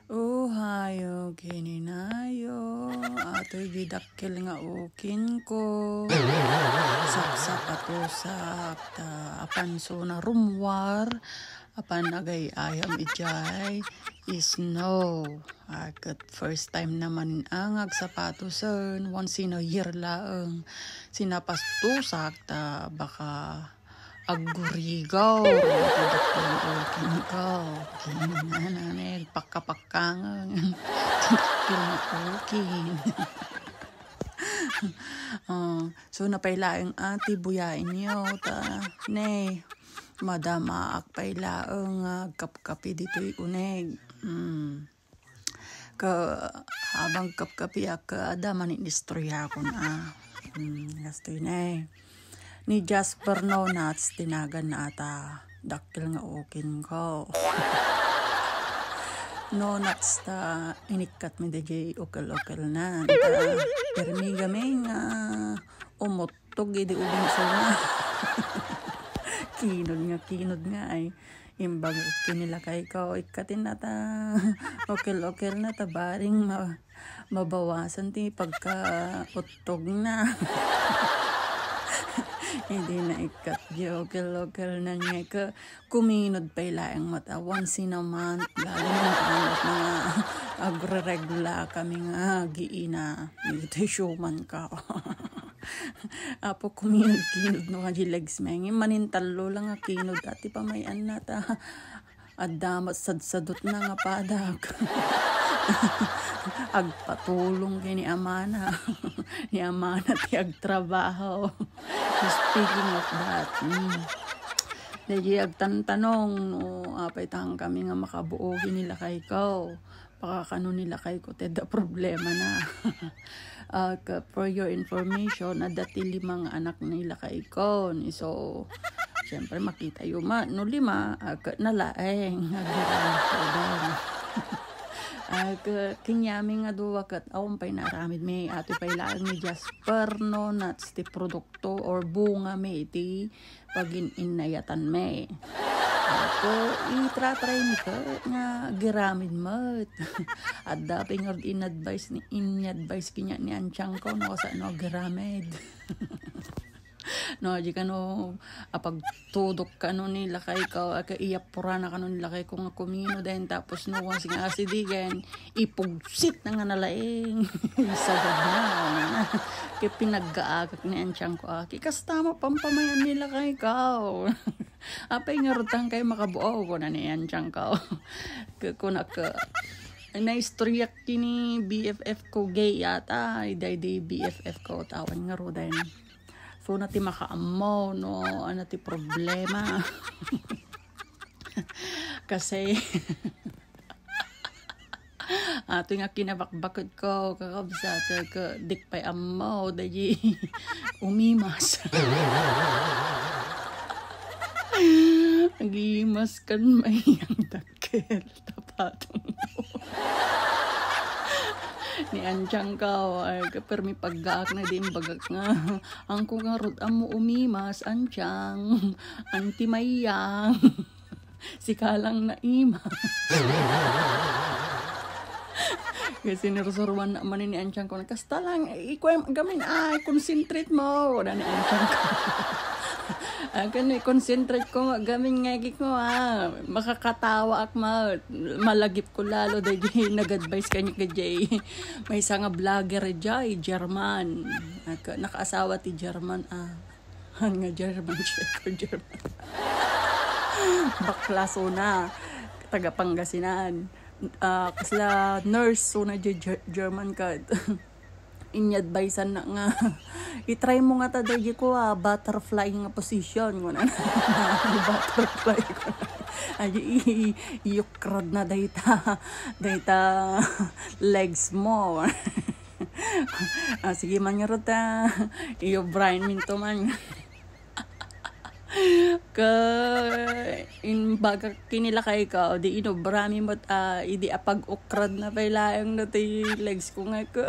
Ohayo kininayo ato'y gidakkel nga ukin ko. Sapsapatusak ta apanso na rumwar apan agay ayam ijay is no. At first time naman ang agsapatusan once in a year laeng sinapastusak ta baka agurigaw tudok ukin ko kinananeg pakkapakangan tidakkel nga ukin. So napailaeng ati buyain niyo ta ne madama akpailaeng kapkapi dito'y uneg. Ka habang kapkapi ak adaman istorya ko na. Gastoy ne. Ni Jasper no nuts tinagan na ata dakkel nga ukin ko. No nuts ta inikat mi DJ ukal-ukal na. Permi gaming umutog idi ubing na. Kinod nga ay imbag kinilakay ko ikatin na ta ukal-ukal na ta baring mabawasan ti pagka utog na. Hindi na ikat lokal na niya ka kuminod pa ilaang mata once in a month lalo na anot na agre-regula kami nga giina ito showman ka. Apo kuminod no nga legs mengi manintalo lang nga kinod ati pamayan na ta adamat sadsadot na nga padak. Agpatulong kay ni Amana. Ni Amana ti agtrabaho. Speaking of that, Dagi agtantanong no apay tang kami nga makabuogi nila kay ko. Pakakano nila kay ko teda problema na. For your information, dati 5 anak nila kay ko. So siyempre makita yuma no 5 nalaeng. Kinyami nga duwa kat awang pay naramid may ato pay lang ni Jasper no nuts ti produkto or bunga may iti pagin inayatan may ato itratry ni ka nga giramid mat at daping or in-advise kinya ni Anchang ko no sa no giramid. No, di ka no, apagtudok ka no nila kay ka, iapura na ka no nila kay kung kumino din, tapos no, once nga asidigan, ipugsit na nga nalaing, isagad na, kaya pinag-gaagak ni Anchang ko, kastama pampamayan nila kay ka, apay nga rutang kayo makabuo ko na ni Anchang ko, kunak na-istoryak kini BFF ko gay yata, iday BFF ko, tawan nga ro din. So nati makaamaw no ano ti problema. Kasi ato nga kinabakbakod ko kakabsat ka dikpay amaw dayi umimas. Nagimas kan mayang dakkel tapatong ni Anchang ka ay permi paggaak na din bagak nga ang kung nga rod amo umimas Anchang anti mayang si kalang naimas. Kasi nirusuruan naman ni Anchang ko kasta lang ikuy gamin ay concentrate mo na ni Anchang ko. Kani concentrate ko gamin nga ko makakatawa ak malagip ko lalo dahil nag-advise kanya ka Jay may isa nga vlogger Jay German nakaasawa ti German nga German German baklaso na taga Pangasinan kasla nurse so na German ka inyadvisean na nga itry mo nga taday ko butterfly nga position ko na butterfly ko iyukrod na dayta legs mo. Sige man nga rota iyo brain minto man ka in baga kinilakay ka di inobrami mo idi apag ukrad na pailaang na tayo legs ko nga ko.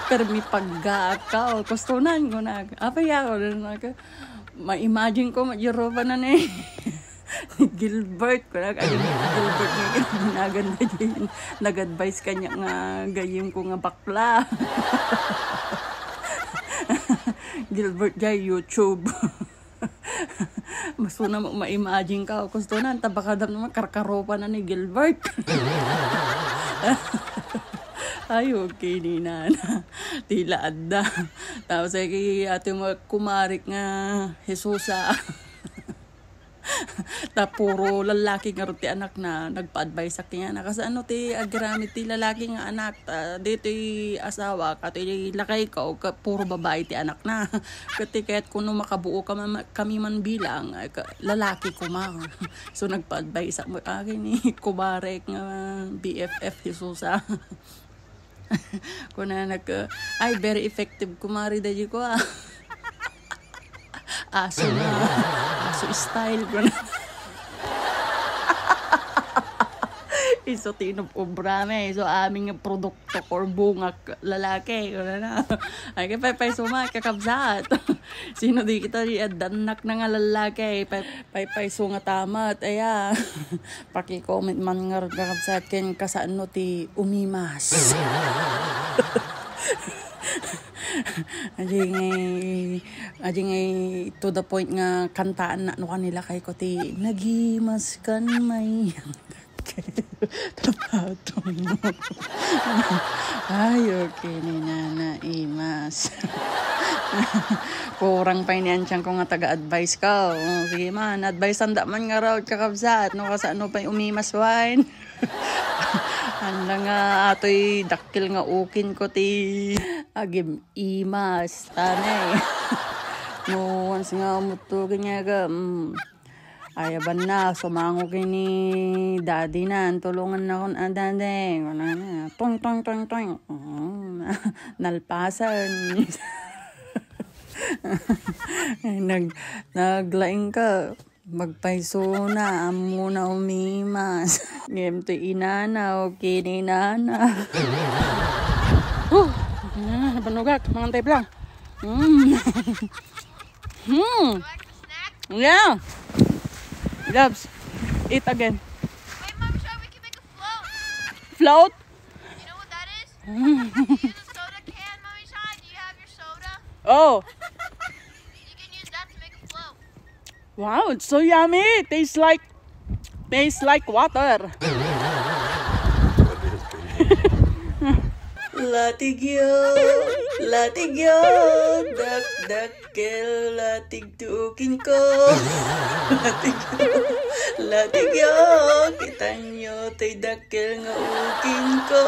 Permi paggaakaw kustunan ko na apay ako na ma-imagine ko majuroba na Gilbert ko na Gilbert nga ginaganda dyan. Nag-advise kanya nga gayim ko nga bakla. Gilbert dyan YouTube. Mas na ma-imagine ka gusto na tabakadam naman karkaropa na ni Gilbert. Ay, okay ni Nana. Tila adda. Tapos ay ate mo kumarik nga Jesusa. Ta puro lalaki nga ti anak na nagpa-advise sa kanya na kasi ano ti agramit ti lalaki nga anak dito asawa kati lakay ka puro babae ti anak na kati kahit kuno makabuo kami man bilang lalaki ko ma so nagpa-advise sa akin ni kumarek nga BFF Jesusa. Kuna ay very effective kumari dahi ko aso na aso style ko na. Iso tinob obrame so aming produkto or bunga lalaki ko na ay kay pay suma kakabsat sino di kita danak na nga lalaki pay so nga tamat aya paki-comment man nga kakabsat ken kasano ti umimas. Ajing to the point nga kantaan na no kanila kay ko ti nagimas kan may tapatong mo. Ay, okay ni Nana Imas. Kurang pa iniansyan ko nga taga-advise ka. Sige man, advice anda man nga raw kakabsat. No, kasi ano pa umimas wine. Handa nga ato'y dakil nga ukin ko ti agim imas. Tanay. No, once nga mutugin nga ka, ayaban na, sumango kini daddy na, tulungan na kung daddy. Tong, tong, tong, tong. Nalpasan. Naglaing ka. Magpaiso na, amo na umimas. Ngayon to inana, okay ni Nana. Napanugak, mangantay lang. Yeah. Loves, eat again. Wait, Mom, Sean, we can make a float. Float? You know what that is? Use a soda can, Mommy Sean. Do you have your soda? Oh. You can use that to make a float. Wow, it's so yummy. Tastes like water. Latigyo, dakkel, latigtukin ko. Latigyo, kita nyo, tay dakkel nga ukin ko.